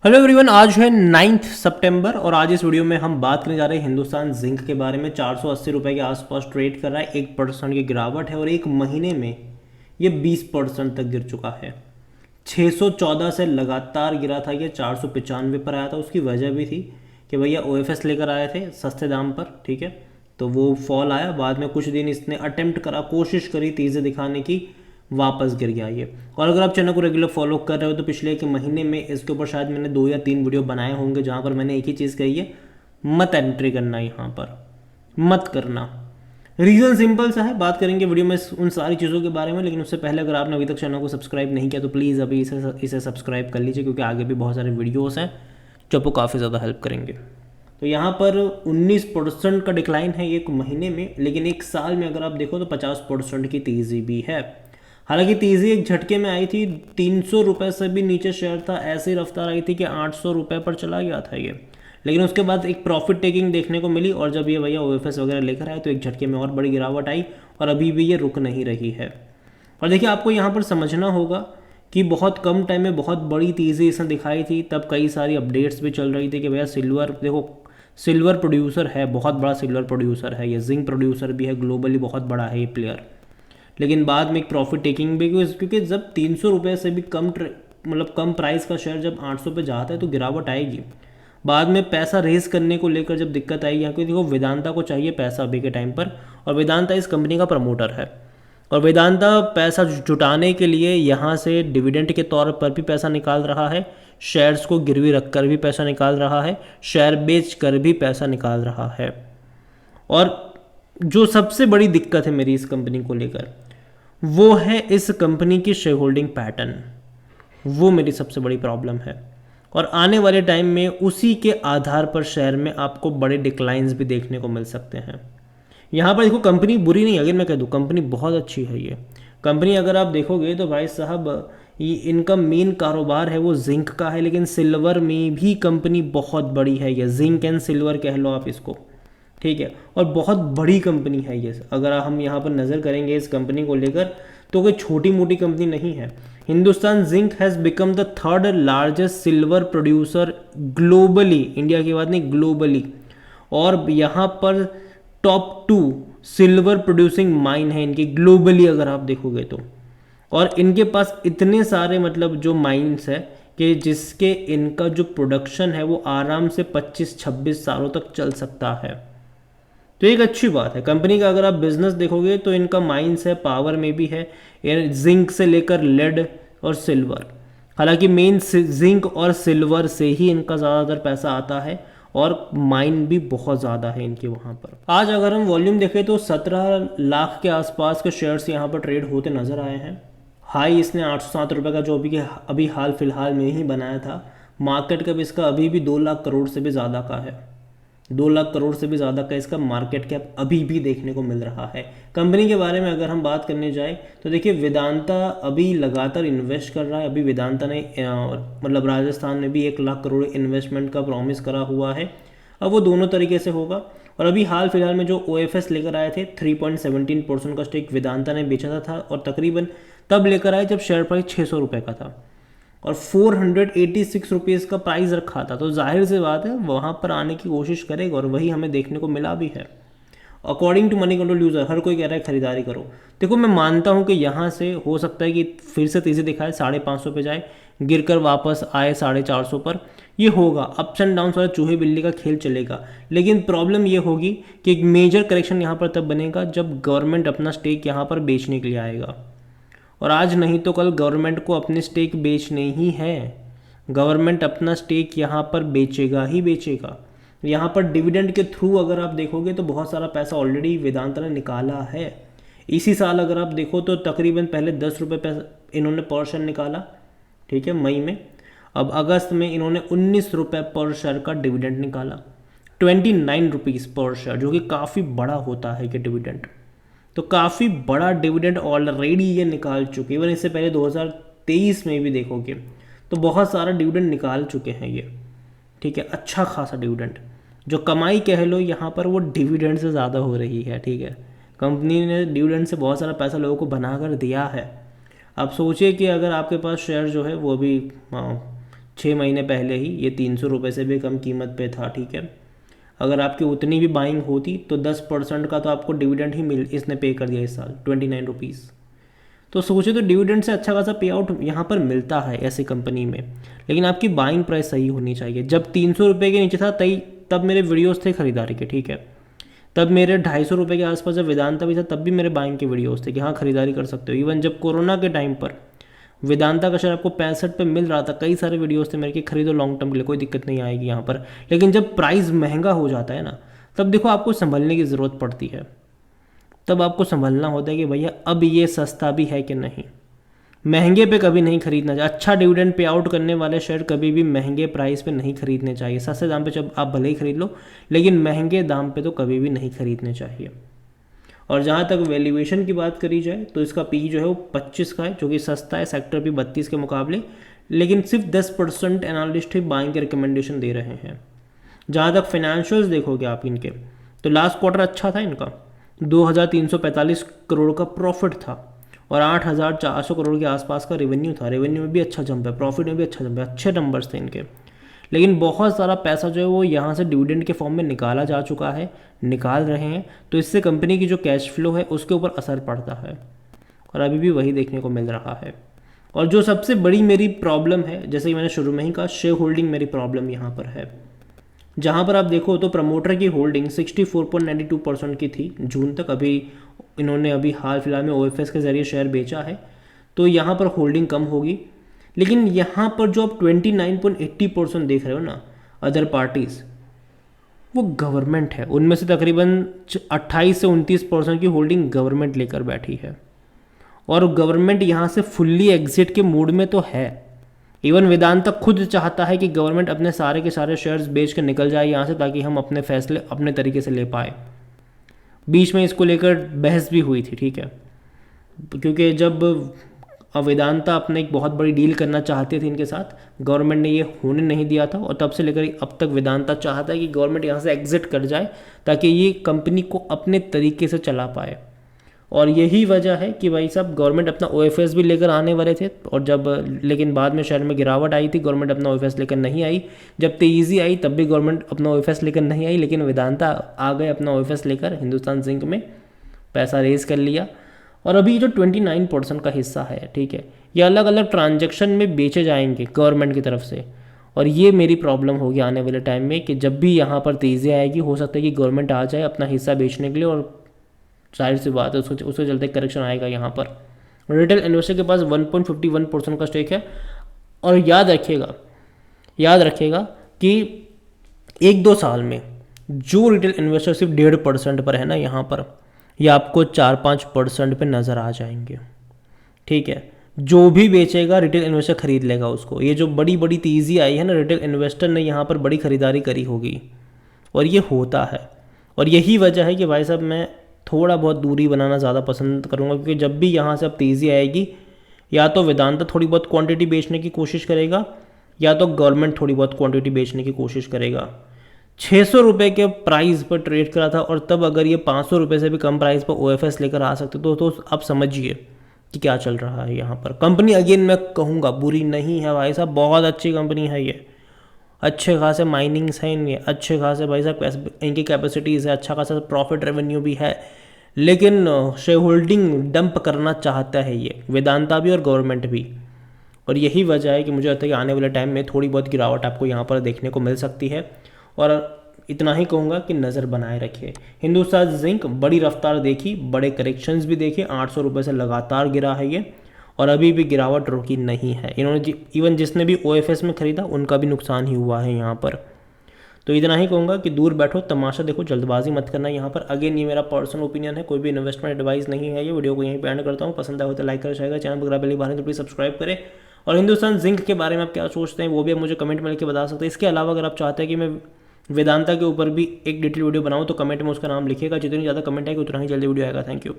Hello everyone, आज है 9 सितंबर और आज इस वीडियो में हम बात करने जा रहे हैं हिंदुस्तान जिंक के बारे में। 480 रुपये के आसपास ट्रेड कर रहा है, 1% की गिरावट है और एक महीने में ये 20% तक गिर चुका है। 614 से लगातार गिरा था, ये 495 पर आया था। उसकी वजह भी थी कि भैया ओएफएस लेकर आए थे सस्ते दाम पर, ठीक है, तो वो फॉल आया। बाद में कुछ दिन इसने अटेम्प्ट करा, कोशिश करी तेज़ी दिखाने की, वापस गिर गया ये। और अगर आप चैनल को रेगुलर फॉलो कर रहे हो तो पिछले एक महीने में इसके ऊपर शायद मैंने 2 या 3 वीडियो बनाए होंगे जहाँ पर मैंने एक ही चीज़ कही है, मत एंट्री करना, यहाँ पर मत करना। रीज़न सिंपल सा है, बात करेंगे वीडियो में उन सारी चीज़ों के बारे में। लेकिन उससे पहले अगर आपने अभी तक चैनल को सब्सक्राइब नहीं किया तो प्लीज़ अभी इसे सब्सक्राइब कर लीजिए, क्योंकि आगे भी बहुत सारे वीडियोज़ हैं जो आपको काफ़ी ज़्यादा हेल्प करेंगे। तो यहाँ पर 19% का डिक्लाइन है एक महीने में, लेकिन एक साल में अगर आप देखो तो 50% की तेज़ी भी है। हालांकि तेज़ी एक झटके में आई थी, 300 रुपये से भी नीचे शेयर था, ऐसी रफ्तार आई थी कि 800 रुपये पर चला गया था ये। लेकिन उसके बाद एक प्रॉफिट टेकिंग देखने को मिली और जब ये भैया ओएफएस वगैरह लेकर आए तो एक झटके में और बड़ी गिरावट आई और अभी भी ये रुक नहीं रही है। और देखिए, आपको यहाँ पर समझना होगा कि बहुत कम टाइम में बहुत बड़ी तेज़ी इसने दिखाई थी। तब कई सारी अपडेट्स भी चल रही थी कि भैया सिल्वर, देखो सिल्वर प्रोड्यूसर है, बहुत बड़ा सिल्वर प्रोड्यूसर है ये, जिंक प्रोड्यूसर भी है, ग्लोबली बहुत बड़ा है ये प्लेयर। लेकिन बाद में एक प्रॉफिट टेकिंग भी, क्योंकि जब 300 रुपये से भी कम मतलब कम प्राइस का शेयर जब 800 पे जाता है तो गिरावट आएगी। बाद में पैसा रेज करने को लेकर जब दिक्कत आएगी, क्योंकि देखो वेदांता को चाहिए पैसा अभी के टाइम पर, और वेदांता इस कंपनी का प्रमोटर है। और वेदांता पैसा जुटाने के लिए यहाँ से डिविडेंड के तौर पर भी पैसा निकाल रहा है, शेयर्स को गिरवी रख कर भी पैसा निकाल रहा है, शेयर बेच कर भी पैसा निकाल रहा है। और जो सबसे बड़ी दिक्कत है मेरी इस कंपनी को लेकर, वो है इस कंपनी की शेयर होल्डिंग पैटर्न। वो मेरी सबसे बड़ी प्रॉब्लम है और आने वाले टाइम में उसी के आधार पर शेयर में आपको बड़े डिक्लाइंस भी देखने को मिल सकते हैं। यहाँ पर देखो, कंपनी बुरी नहीं, अगर मैं कह दूँ कंपनी बहुत अच्छी है ये कंपनी। अगर आप देखोगे तो भाई साहब, ये इनका मेन कारोबार है वो जिंक का है, लेकिन सिल्वर में भी कंपनी बहुत बड़ी है ये, जिंक एंड सिल्वर कह लो आप इसको, ठीक है। और बहुत बड़ी कंपनी है ये। अगर हम यहाँ पर नज़र करेंगे इस कंपनी को लेकर तो कोई छोटी मोटी कंपनी नहीं है। Hindustan zinc has become the third largest silver producer globally, India की बात नहीं, ग्लोबली। और यहाँ पर टॉप 2 सिल्वर प्रोड्यूसिंग माइन है इनकी ग्लोबली अगर आप देखोगे तो। और इनके पास इतने सारे मतलब जो माइंस है कि जिसके इनका जो प्रोडक्शन है वो आराम से 25-26 सालों तक चल सकता है। तो एक अच्छी बात है कंपनी का। अगर आप बिजनेस देखोगे तो इनका माइंस है, पावर में भी है, जिंक से लेकर लेड और सिल्वर। हालांकि मेन जिंक और सिल्वर से ही इनका ज़्यादातर पैसा आता है और माइन भी बहुत ज़्यादा है इनके वहाँ पर। आज अगर हम वॉल्यूम देखें तो 17 लाख के आसपास के शेयर्स यहाँ पर ट्रेड होते नज़र आए हैं। हाई इसने 807 रुपये का जो अभी हाल फिलहाल में ही बनाया था। मार्केट कैप इसका अभी भी 2 लाख करोड़ से भी ज़्यादा का है, 2 लाख करोड़ से भी ज़्यादा का इसका मार्केट कैप अभी भी देखने को मिल रहा है। कंपनी के बारे में अगर हम बात करने जाए तो देखिए, वेदांता अभी लगातार इन्वेस्ट कर रहा है। अभी वेदांता ने मतलब राजस्थान में भी 1 लाख करोड़ इन्वेस्टमेंट का प्रॉमिस करा हुआ है। अब वो दोनों तरीके से होगा। और अभी हाल फिलहाल में जो ओएफएस लेकर आए थे, 3.17% का स्टेक वेदांता ने बेचा था और तकरीबन तब लेकर आए जब शेयर प्राइस 600 रुपये का था और 486 रुपीज़ का प्राइस रखा था। तो जाहिर सी बात है वहाँ पर आने की कोशिश करेगा और वही हमें देखने को मिला भी है। According to Moneycontrol user हर कोई कह रहा है खरीदारी करो। देखो, मैं मानता हूँ कि यहाँ से हो सकता है कि फिर से तेज़ी दिखाए, 550 पे जाए, गिरकर वापस आए 450 पर। ये होगा, अप्स एंड डाउन्स वाला चूहे बिल्ली का खेल चलेगा। लेकिन प्रॉब्लम ये होगी कि एक मेजर करेक्शन यहाँ पर तब बनेगा जब गवर्नमेंट अपना स्टेक यहाँ पर बेचने के लिए आएगा। और आज नहीं तो कल गवर्नमेंट को अपने स्टेक बेचने ही है। गवर्नमेंट अपना स्टेक यहाँ पर बेचेगा ही बेचेगा। यहाँ पर डिविडेंड के थ्रू अगर आप देखोगे तो बहुत सारा पैसा ऑलरेडी वेदांता ने निकाला है। इसी साल अगर आप देखो तो तकरीबन पहले 10 रुपये पैसा इन्होंने पर शेयर निकाला, ठीक है, मई में। अब अगस्त में इन्होंने 19 रुपये पर शेयर का डिविडेंड निकाला, 29 रुपीज़ पर शेयर, जो कि काफ़ी बड़ा होता है कि डिविडेंड। तो काफ़ी बड़ा डिविडेंड ऑलरेडी ये निकाल चुके। इवन इससे पहले 2023 में भी देखोगे तो बहुत सारा डिविडेंड निकाल चुके हैं ये, ठीक है, अच्छा खासा डिविडेंड। जो कमाई कह लो यहाँ पर वो डिविडेंड से ज़्यादा हो रही है, ठीक है। कंपनी ने डिविडेंड से बहुत सारा पैसा लोगों को बना कर दिया है। आप सोचिए कि अगर आपके पास शेयर जो है वो अभी 6 महीने पहले ही ये 300 रुपये से भी कम कीमत पे था, ठीक है। अगर आपकी उतनी भी बाइंग होती तो 10% का तो आपको डिविडेंड ही इसने पे कर दिया इस साल, 29 रुपीज़। तो सोचे तो डिविडेंड से अच्छा खासा पे आउट यहाँ पर मिलता है ऐसी कंपनी में, लेकिन आपकी बाइंग प्राइस सही होनी चाहिए। जब 300 रुपये के नीचे था तब मेरे वीडियोस थे खरीदारी के, ठीक है। तब मेरे 250 रुपये के आसपास जब वेदांता भी था तब भी मेरे बाइंग के वीडियोस थे कि हाँ खरीदारी कर सकते हो। इवन जब कोरोना के टाइम पर वेदांता का शेयर आपको 65 पे मिल रहा था, कई सारे वीडियोस थे मेरे कि खरीदो लॉन्ग टर्म के लिए, कोई दिक्कत नहीं आएगी यहाँ पर। लेकिन जब प्राइस महंगा हो जाता है ना, तब देखो आपको संभलने की ज़रूरत पड़ती है। तब आपको संभलना होता है कि भैया अब ये सस्ता भी है कि नहीं। महंगे पे कभी नहीं खरीदना चाहिए। अच्छा डिविडेंड पे आउट करने वाले शेयर कभी भी महंगे प्राइस पे नहीं खरीदने चाहिए। सस्ते दाम पे जब आप भले ही खरीद लो, लेकिन महंगे दाम पे तो कभी भी नहीं खरीदने चाहिए। और जहाँ तक वैल्यूएशन की बात करी जाए तो इसका पी जो है वो 25 का है, जो कि सस्ता है सेक्टर पी 32 के मुकाबले। लेकिन सिर्फ 10% एनालिस्ट ही बाइंग के रिकमेंडेशन दे रहे हैं। जहाँ तक फाइनेंशियल्स देखोगे आप इनके, तो लास्ट क्वार्टर अच्छा था इनका, 2345 करोड़ का प्रॉफिट था और 8400 करोड़ के आसपास का रेवेन्यू था। रेवेन्यू में भी अच्छा जंप है, प्रॉफिट में भी अच्छा जंप है, अच्छे नंबर्स थे इनके। लेकिन बहुत सारा पैसा जो है वो यहाँ से डिविडेंड के फॉर्म में निकाला जा चुका है, निकाल रहे हैं, तो इससे कंपनी की जो कैश फ्लो है उसके ऊपर असर पड़ता है और अभी भी वही देखने को मिल रहा है। और जो सबसे बड़ी मेरी प्रॉब्लम है, जैसे कि मैंने शुरू में ही कहा, शेयर होल्डिंग मेरी प्रॉब्लम यहाँ पर है। जहाँ पर आप देखो तो प्रमोटर की होल्डिंग 64.92% की थी जून तक। इन्होंने हाल फिलहाल में OFS के ज़रिए शेयर बेचा है, तो यहाँ पर होल्डिंग कम होगी। लेकिन यहाँ पर जो आप 29.80% देख रहे हो ना अदर पार्टीज़, वो गवर्नमेंट है। उनमें से तकरीबन 28 से 29% की होल्डिंग गवर्नमेंट लेकर बैठी है और गवर्नमेंट यहाँ से फुल्ली एग्जिट के मूड में तो है। इवन वेदांता खुद चाहता है कि गवर्नमेंट अपने सारे के सारे शेयर्स बेच कर निकल जाए यहाँ से, ताकि हम अपने फैसले अपने तरीके से ले पाए। बीच में इसको लेकर बहस भी हुई थी, ठीक है, क्योंकि जब वेदांता अपने एक बहुत बड़ी डील करना चाहते थे इनके साथ, गवर्नमेंट ने ये होने नहीं दिया था और तब से लेकर अब तक वेदांता चाहता है कि गवर्नमेंट यहाँ से एग्जिट कर जाए ताकि ये कंपनी को अपने तरीके से चला पाए। और यही वजह है कि भाई साहब गवर्नमेंट अपना OFS भी लेकर आने वाले थे और लेकिन बाद में शेयर में गिरावट आई थी, गवर्नमेंट अपना OFS लेकर नहीं आई। जब तेज़ी आई तब भी गवर्नमेंट अपना OFS लेकर नहीं आई, लेकिन वेदांता आ गए अपना OFS लेकर, हिंदुस्तान जिंक में पैसा रेज कर लिया। और अभी जो 29% का हिस्सा है, ठीक है, ये अलग अलग ट्रांजेक्शन में बेचे जाएंगे गवर्नमेंट की तरफ से। और ये मेरी प्रॉब्लम होगी आने वाले टाइम में कि जब भी यहाँ पर तेज़ी आएगी, हो सकता है कि गवर्नमेंट आ जाए अपना हिस्सा बेचने के लिए, और जाहिर सी बात है उसके चलते करेक्शन आएगा यहाँ पर। रिटेल इन्वेस्टर के पास 1.51% का स्टेक है। और याद रखिएगा कि 1-2 साल में जो रिटेल इन्वेस्टर सिर्फ 1.5% पर है ना यहाँ पर, ये आपको 4-5% पे नज़र आ जाएंगे, ठीक है। जो भी बेचेगा रिटेल इन्वेस्टर खरीद लेगा उसको। ये जो बड़ी बड़ी तेज़ी आई है ना, रिटेल इन्वेस्टर ने यहाँ पर बड़ी खरीदारी करी होगी और ये होता है। और यही वजह है कि भाई साहब मैं थोड़ा बहुत दूरी बनाना ज़्यादा पसंद करूँगा, क्योंकि जब भी यहाँ से अब तेज़ी आएगी, या तो वेदांता थोड़ी बहुत क्वांटिटी बेचने की कोशिश करेगा या तो गवर्नमेंट थोड़ी बहुत क्वांटिटी बेचने की कोशिश करेगा। 600 रुपये के प्राइस पर ट्रेड करा था और तब अगर ये 500 रुपये से भी कम प्राइस पर OFS लेकर आ सकते तो आप समझिए कि क्या चल रहा है यहाँ पर। कंपनी अगेन मैं कहूँगा बुरी नहीं है भाई साहब, बहुत अच्छी कंपनी है ये। अच्छे खासे माइनिंग्स हैं इनके, अच्छे खासे भाई साहब इनकी कैपेसिटीज़ है, अच्छा खासा प्रॉफिट रेवेन्यू भी है। लेकिन शेयर होल्डिंग डंप करना चाहता है ये वेदांता भी और गवर्नमेंट भी। और यही वजह है कि मुझे लगता है कि आने वाले टाइम में थोड़ी बहुत गिरावट आपको यहाँ पर देखने को मिल सकती है। और इतना ही कहूँगा कि नज़र बनाए रखिए। हिंदुस्तान जिंक बड़ी रफ्तार देखी, बड़े करेक्शंस भी देखे, 800 रुपये से लगातार गिरा है ये और अभी भी गिरावट रुकी नहीं है। इन्होंने इवन जिसने भी OFS में ख़रीदा उनका भी नुकसान ही हुआ है यहाँ पर। तो इतना ही कहूँगा कि दूर बैठो, तमाशा देखो, जल्दबाजी मत करना यहाँ पर। अगेन ये मेरा पर्सनल ओपिनियन है, कोई भी इन्वेस्टमेंट एडवाइस नहीं है। ये वीडियो को यहीं पे एंड करता हूँ। पसंद आए हो तो लाइक करें, शेयर करें, चैनल पर पहली बार है तो प्लीज़ सब्सक्राइब करें। और हिंदुस्तान जिंक के बारे में आप क्या सोचते हैं वो भी आप मुझे कमेंट में लिख के बता सकते हैं। इसके अलावा अगर आप चाहते हैं कि मैं वेदांता के ऊपर भी एक डिटेल वीडियो बनाऊँ तो कमेंट में उसका नाम लिखिएगा। जितनी ज़्यादा कमेंट आएगी उतना ही जल्दी वीडियो आएगा। Thank you.